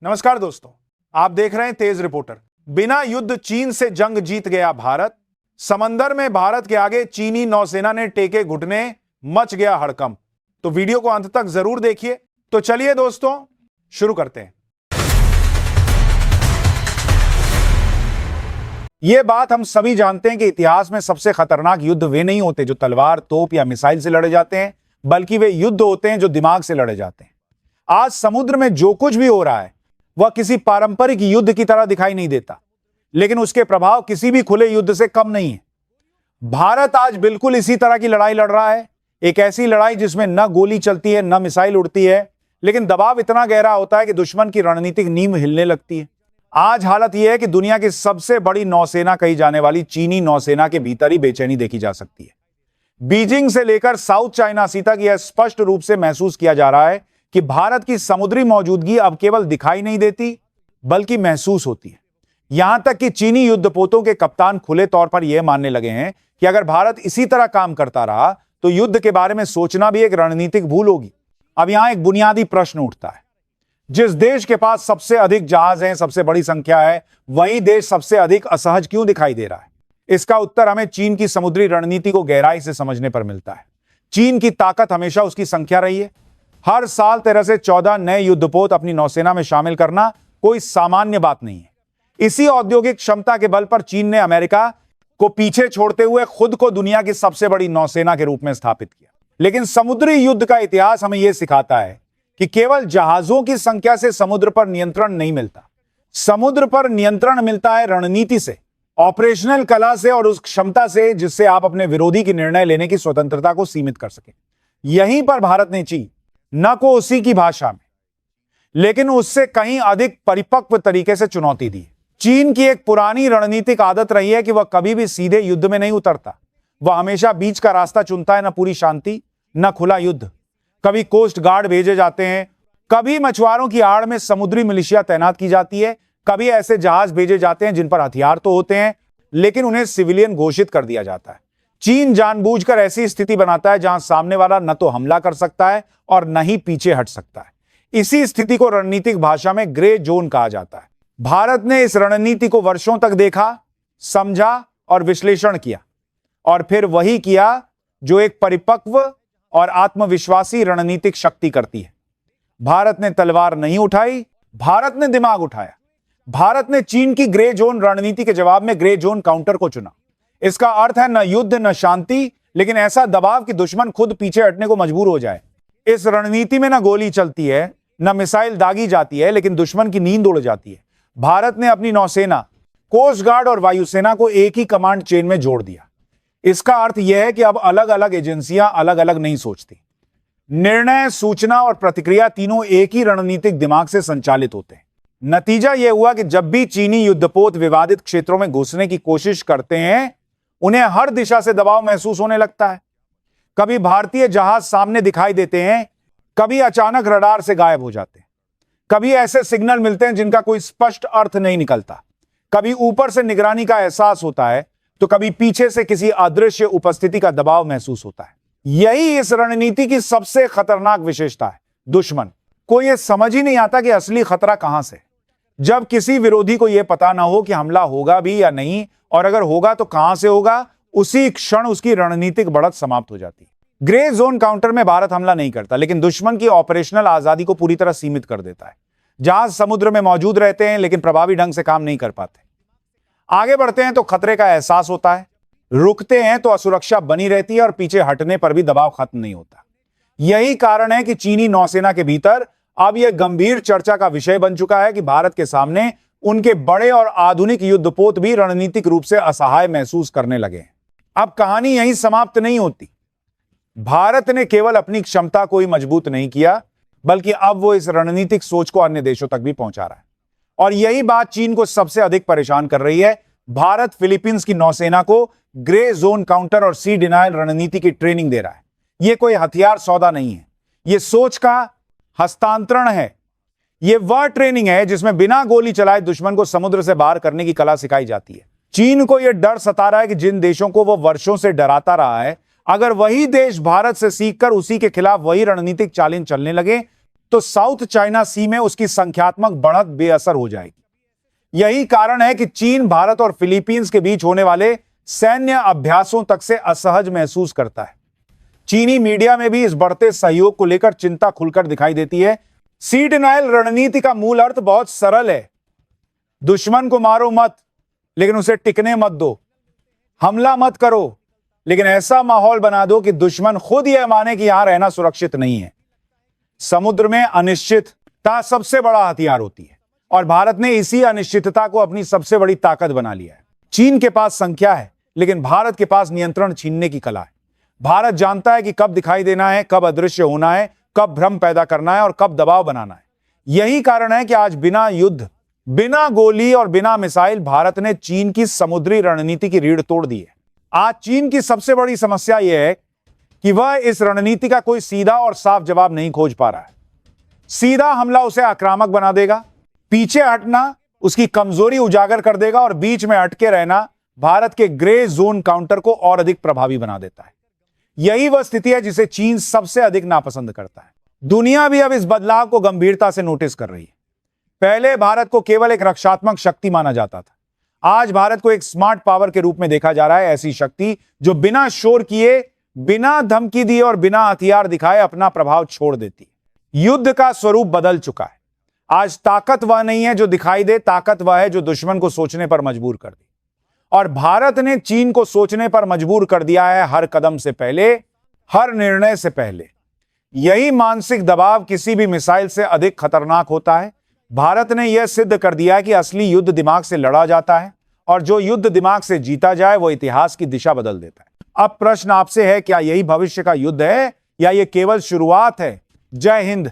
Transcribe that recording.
नमस्कार दोस्तों, आप देख रहे हैं तेज रिपोर्टर। बिना युद्ध चीन से जंग जीत गया भारत। समंदर में भारत के आगे चीनी नौसेना ने टेके घुटने, मच गया हड़कंप। तो वीडियो को अंत तक जरूर देखिए। तो चलिए दोस्तों, शुरू करते हैं। यह बात हम सभी जानते हैं कि इतिहास में सबसे खतरनाक युद्ध वे नहीं होते जो तलवार, तोप या मिसाइल से लड़े जाते हैं, बल्कि वे युद्ध होते हैं जो दिमाग से लड़े जाते हैं। आज समुद्र में जो कुछ भी हो रहा है वह किसी पारंपरिक युद्ध की तरह दिखाई नहीं देता, लेकिन उसके प्रभाव किसी भी खुले युद्ध से कम नहीं है। भारत आज बिल्कुल इसी तरह की लड़ाई लड़ रहा है, एक ऐसी लड़ाई जिसमें न गोली चलती है, न मिसाइल उड़ती है, लेकिन दबाव इतना गहरा होता है कि दुश्मन की रणनीतिक नींव हिलने लगती है। आज हालत यह है कि दुनिया की सबसे बड़ी नौसेना कही जाने वाली चीनी नौसेना के भीतर ही बेचैनी देखी जा सकती है। बीजिंग से लेकर साउथ चाइना सी तक यह स्पष्ट रूप से महसूस किया जा रहा है कि भारत की समुद्री मौजूदगी अब केवल दिखाई नहीं देती, बल्कि महसूस होती है। यहां तक कि चीनी युद्धपोतों के कप्तान खुले तौर पर यह मानने लगे हैं कि अगर भारत इसी तरह काम करता रहा तो युद्ध के बारे में सोचना भी एक रणनीतिक भूल होगी। अब यहां एक बुनियादी प्रश्न उठता है, जिस देश के पास सबसे अधिक जहाज हैं, सबसे बड़ी संख्या है, वही देश सबसे अधिक असहज क्यों दिखाई दे रहा है? इसका उत्तर हमें चीन की समुद्री रणनीति को गहराई से समझने पर मिलता है। चीन की ताकत हमेशा उसकी संख्या रही है। हर साल 13 से 14 नए युद्धपोत अपनी नौसेना में शामिल करना कोई सामान्य बात नहीं है। इसी औद्योगिक क्षमता के बल पर चीन ने अमेरिका को पीछे छोड़ते हुए खुद को दुनिया की सबसे बड़ी नौसेना के रूप में स्थापित किया। लेकिन समुद्री युद्ध का इतिहास हमें यह सिखाता है कि केवल जहाजों की संख्या से समुद्र पर नियंत्रण नहीं मिलता। समुद्र पर नियंत्रण मिलता है रणनीति से, ऑपरेशनल कला से और उस क्षमता से जिससे आप अपने विरोधी की निर्णय लेने की स्वतंत्रता को सीमित कर सकें। यहीं पर भारत ने चीन न को उसी की भाषा में, लेकिन उससे कहीं अधिक परिपक्व तरीके से चुनौती दी। चीन की एक पुरानी रणनीतिक आदत रही है कि वह कभी भी सीधे युद्ध में नहीं उतरता। वह हमेशा बीच का रास्ता चुनता है, न पूरी शांति, न खुला युद्ध। कभी कोस्ट गार्ड भेजे जाते हैं, कभी मछुआरों की आड़ में समुद्री मिलिशिया तैनात की जाती है, कभी ऐसे जहाज भेजे जाते हैं जिन पर हथियार तो होते हैं लेकिन उन्हें सिविलियन घोषित कर दिया जाता है। चीन जानबूझकर ऐसी स्थिति बनाता है जहां सामने वाला न तो हमला कर सकता है और न ही पीछे हट सकता है। इसी स्थिति को रणनीतिक भाषा में ग्रे जोन कहा जाता है। भारत ने इस रणनीति को वर्षों तक देखा, समझा और विश्लेषण किया, और फिर वही किया जो एक परिपक्व और आत्मविश्वासी रणनीतिक शक्ति करती है। भारत ने तलवार नहीं उठाई, भारत ने दिमाग उठाया। भारत ने चीन की ग्रे जोन रणनीति के जवाब में ग्रे जोन काउंटर को चुना। इसका अर्थ है न युद्ध न शांति, लेकिन ऐसा दबाव कि दुश्मन खुद पीछे हटने को मजबूर हो जाए। इस रणनीति में न गोली चलती है, न मिसाइल दागी जाती है, लेकिन दुश्मन की नींद उड़ जाती है। भारत ने अपनी नौसेना, कोस्ट गार्ड और वायुसेना को एक ही कमांड चेन में जोड़ दिया। इसका अर्थ यह है कि अब अलग अलग एजेंसियां अलग अलग नहीं सोचती। निर्णय, सूचना और प्रतिक्रिया तीनों एक ही रणनीतिक दिमाग से संचालित होते हैं। नतीजा यह हुआ कि जब भी चीनी युद्धपोत विवादित क्षेत्रों में घुसने की कोशिश करते हैं, उन्हें हर दिशा से दबाव महसूस होने लगता है। कभी भारतीय जहाज सामने दिखाई देते हैं, कभी अचानक रडार से गायब हो जाते हैं, कभी ऐसे सिग्नल मिलते हैं जिनका कोई स्पष्ट अर्थ नहीं निकलता, कभी ऊपर से निगरानी का एहसास होता है, तो कभी पीछे से किसी अदृश्य उपस्थिति का दबाव महसूस होता है। यही इस रणनीति की सबसे खतरनाक विशेषता है। दुश्मन को यह समझ ही नहीं आता कि असली खतरा कहां से। जब किसी विरोधी को यह पता ना हो कि हमला होगा भी या नहीं, और अगर होगा तो कहां से होगा, उसी क्षण उसकी रणनीतिक बढ़त समाप्त हो जाती है। ग्रे जोन काउंटर में भारत हमला नहीं करता, लेकिन दुश्मन की ऑपरेशनल आजादी को पूरी तरह सीमित कर देता है। जहाज समुद्र में मौजूद रहते हैं लेकिन प्रभावी ढंग से काम नहीं कर पाते। आगे बढ़ते हैं तो खतरे का एहसास होता है, रुकते हैं तो असुरक्षा बनी रहती है, और पीछे हटने पर भी दबाव खत्म नहीं होता। यही कारण है कि चीनी नौसेना के भीतर अब यह गंभीर चर्चा का विषय बन चुका है कि भारत के सामने उनके बड़े और आधुनिक युद्धपोत भी रणनीतिक रूप से असहाय महसूस करने लगे हैं। अब कहानी यहीं समाप्त नहीं होती। भारत ने केवल अपनी क्षमता को ही मजबूत नहीं किया, बल्कि अब वो इस रणनीतिक सोच को अन्य देशों तक भी पहुंचा रहा है। और यही बात चीन को सबसे अधिक परेशान कर रही है। भारत फिलीपींस की नौसेना को ग्रे जोन काउंटर और सी डिनायल रणनीति की ट्रेनिंग दे रहा है। यह कोई हथियार सौदा नहीं है, यह सोच का हस्तांतरण है। यह वह ट्रेनिंग है जिसमें बिना गोली चलाए दुश्मन को समुद्र से बाहर करने की कला सिखाई जाती है। चीन को यह डर सता रहा है कि जिन देशों को वह वर्षों से डराता रहा है, अगर वही देश भारत से सीखकर उसी के खिलाफ वही रणनीतिक चालें चलने लगे तो साउथ चाइना सी में उसकी संख्यात्मक बढ़त बेअसर हो जाएगी। यही कारण है कि चीन भारत और फिलीपींस के बीच होने वाले सैन्य अभ्यासों तक से असहज महसूस करता है। चीनी मीडिया में भी इस बढ़ते सहयोग को लेकर चिंता खुलकर दिखाई देती है। सी डिनायल रणनीति का मूल अर्थ बहुत सरल है। दुश्मन को मारो मत, लेकिन उसे टिकने मत दो। हमला मत करो, लेकिन ऐसा माहौल बना दो कि दुश्मन खुद यह माने कि यहां रहना सुरक्षित नहीं है। समुद्र में अनिश्चितता सबसे बड़ा हथियार होती है और भारत ने इसी अनिश्चितता को अपनी सबसे बड़ी ताकत बना लिया है। चीन के पास संख्या है, लेकिन भारत के पास नियंत्रण छीनने की कला है। भारत जानता है कि कब दिखाई देना है, कब अदृश्य होना है, कब भ्रम पैदा करना है और कब दबाव बनाना है। यही कारण है कि आज बिना युद्ध, बिना गोली और बिना मिसाइल भारत ने चीन की समुद्री रणनीति की रीढ़ तोड़ दी है। आज चीन की सबसे बड़ी समस्या यह है कि वह इस रणनीति का कोई सीधा और साफ जवाब नहीं खोज पा रहा है। सीधा हमला उसे आक्रामक बना देगा, पीछे हटना उसकी कमजोरी उजागर कर देगा और बीच में अटके रहना भारत के ग्रे जोन काउंटर को और अधिक प्रभावी बना देता है। यही वह स्थिति है जिसे चीन सबसे अधिक नापसंद करता है। दुनिया भी अब इस बदलाव को गंभीरता से नोटिस कर रही है। पहले भारत को केवल एक रक्षात्मक शक्ति माना जाता था, आज भारत को एक स्मार्ट पावर के रूप में देखा जा रहा है। ऐसी शक्ति जो बिना शोर किए, बिना धमकी दिए और बिना हथियार दिखाए अपना प्रभाव छोड़ देती है। युद्ध का स्वरूप बदल चुका है। आज ताकत वह नहीं है जो दिखाई दे, ताकत वह है जो दुश्मन को सोचने पर मजबूर कर दे। और भारत ने चीन को सोचने पर मजबूर कर दिया है, हर कदम से पहले, हर निर्णय से पहले। यही मानसिक दबाव किसी भी मिसाइल से अधिक खतरनाक होता है। भारत ने यह सिद्ध कर दिया है कि असली युद्ध दिमाग से लड़ा जाता है और जो युद्ध दिमाग से जीता जाए वो इतिहास की दिशा बदल देता है। अब प्रश्न आपसे है, क्या यही भविष्य का युद्ध है या यह केवल शुरुआत है? जय हिंद,